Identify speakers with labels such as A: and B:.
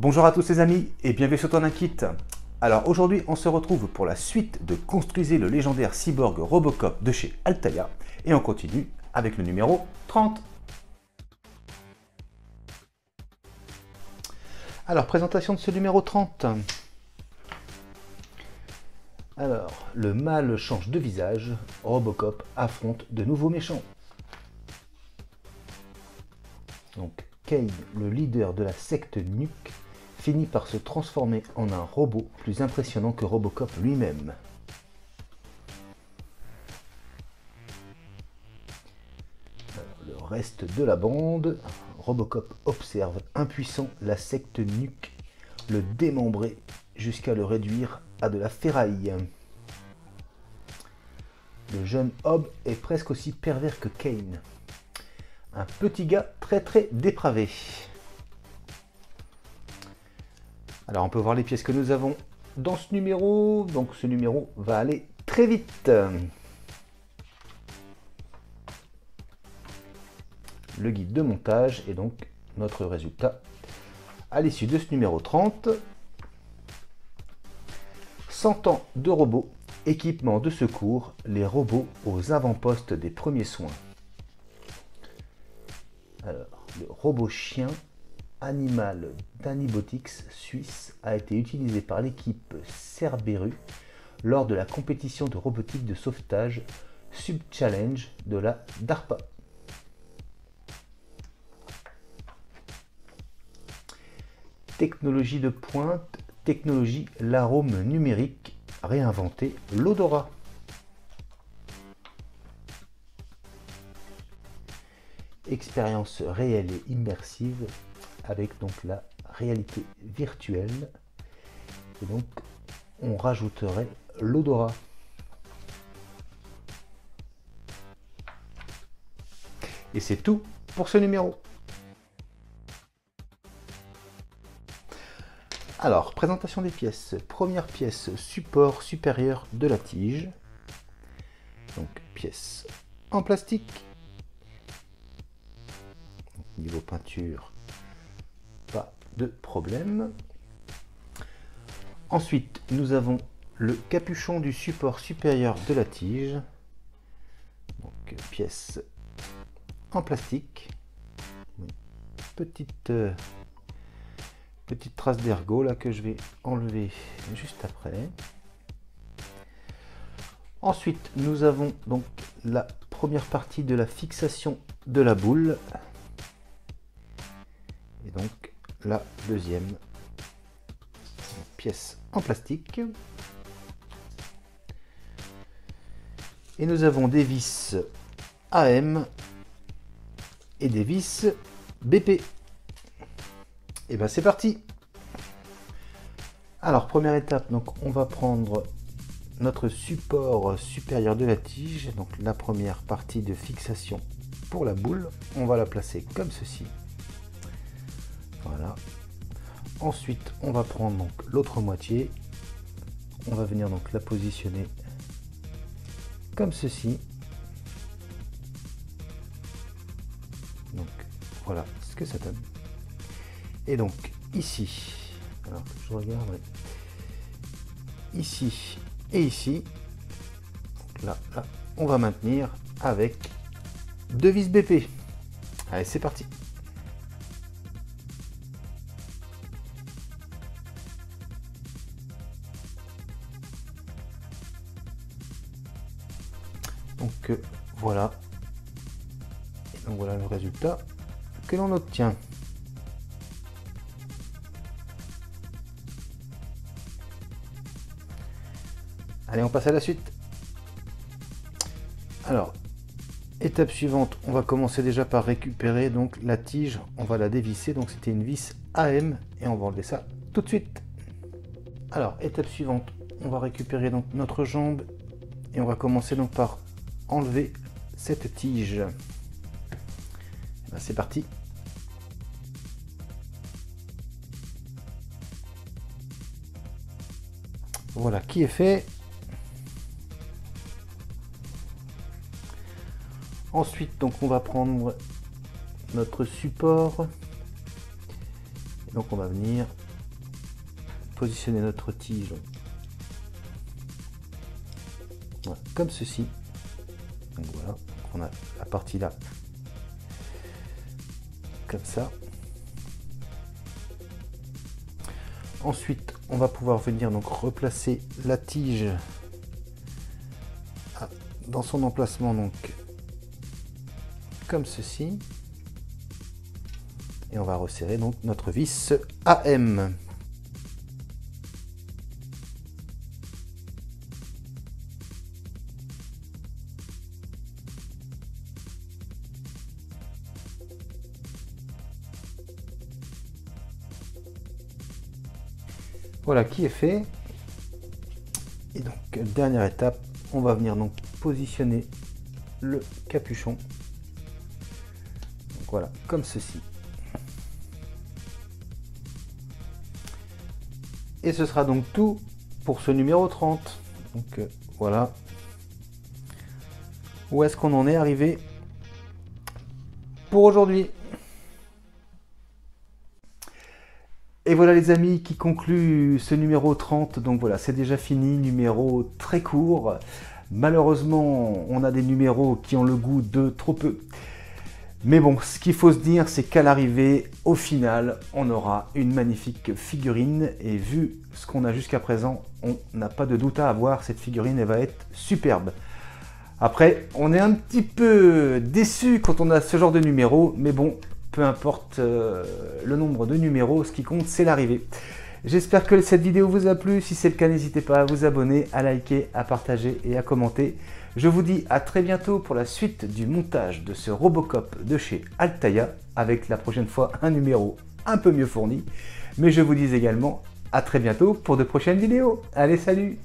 A: Bonjour à tous les amis et bienvenue sur Tourniquet. Alors aujourd'hui on se retrouve pour la suite de Construisez le légendaire cyborg Robocop de chez Altaïa et on continue avec le numéro 30. Alors présentation de ce numéro 30. Alors le mal change de visage, Robocop affronte de nouveaux méchants. Donc Kane, le leader de la secte Nuke, finit par se transformer en un robot plus impressionnant que Robocop lui-même. Le reste de la bande, Robocop observe impuissant la secte Nuke le démembrer jusqu'à le réduire à de la ferraille. Le jeune Hob est presque aussi pervers que Kane. Un petit gars très dépravé. Alors on peut voir les pièces que nous avons dans ce numéro. Donc ce numéro va aller très vite. Le guide de montage et donc notre résultat à l'issue de ce numéro 30. 100 ans de robots, équipement de secours, les robots aux avant-postes des premiers soins. Alors, le robot chien animal d'Anibotix suisse a été utilisé par l'équipe Cerberus lors de la compétition de robotique de sauvetage Sub-Challenge de la DARPA. Technologie de pointe, technologie l'arôme numérique, réinventer l'odorat. Expérience réelle et immersive avec donc la réalité virtuelle et donc on rajouterait l'odorat. Et c'est tout pour ce numéro. Alors, présentation des pièces. Première pièce, support supérieur de la tige. Donc pièce en plastique. Niveau peinture, pas de problème. Ensuite, nous avons le capuchon du support supérieur de la tige. Donc, pièce en plastique. Petite trace d'ergot là que je vais enlever juste après. Ensuite, nous avons donc la première partie de la fixation de la boule. Et donc la deuxième pièce en plastique. Et nous avons des vis AM et des vis BP. Et bien c'est parti. Alors première étape, donc on va prendre notre support supérieur de la tige, donc la première partie de fixation pour la boule, on va la placer comme ceci. Voilà. Ensuite, on va prendre donc l'autre moitié. On va venir donc la positionner comme ceci. Donc voilà ce que ça donne. Et donc ici, alors je regarde, ouais. Ici et ici, donc là, on va maintenir avec deux vis BP. Allez, c'est parti. Donc voilà, et donc voilà le résultat que l'on obtient. Allez, on passe à la suite. Alors, étape suivante, on va commencer déjà par récupérer donc la tige, on va la dévisser, donc c'était une vis AM et on va enlever ça tout de suite. Alors, étape suivante, on va récupérer donc notre jambe et on va commencer donc par enlever cette tige. Ben, c'est parti. Voilà qui est fait. Ensuite, donc on va prendre notre support. Et donc on va venir positionner notre tige voilà, comme ceci. Donc voilà, on a la partie là, comme ça. Ensuite, on va pouvoir venir donc replacer la tige dans son emplacement, donc comme ceci. Et on va resserrer donc notre vis AM. Voilà qui est fait. Et donc dernière étape, on va venir donc positionner le capuchon. Donc voilà, comme ceci. Et ce sera donc tout pour ce numéro 30. Donc voilà. Où est-ce qu'on en est arrivé pour aujourd'hui? Et voilà les amis qui conclut ce numéro 30. Donc voilà, c'est déjà fini, numéro très court. Malheureusement, on a des numéros qui ont le goût de trop peu. Mais bon, ce qu'il faut se dire, c'est qu'à l'arrivée, au final, on aura une magnifique figurine. Et vu ce qu'on a jusqu'à présent, on n'a pas de doute à avoir, cette figurine, elle va être superbe. Après, on est un petit peu déçu quand on a ce genre de numéro, mais bon, peu importe le nombre de numéros, ce qui compte, c'est l'arrivée. J'espère que cette vidéo vous a plu. Si c'est le cas, n'hésitez pas à vous abonner, à liker, à partager et à commenter. Je vous dis à très bientôt pour la suite du montage de ce Robocop de chez Altaïa, avec la prochaine fois un numéro un peu mieux fourni. Mais je vous dis également à très bientôt pour de prochaines vidéos. Allez, salut!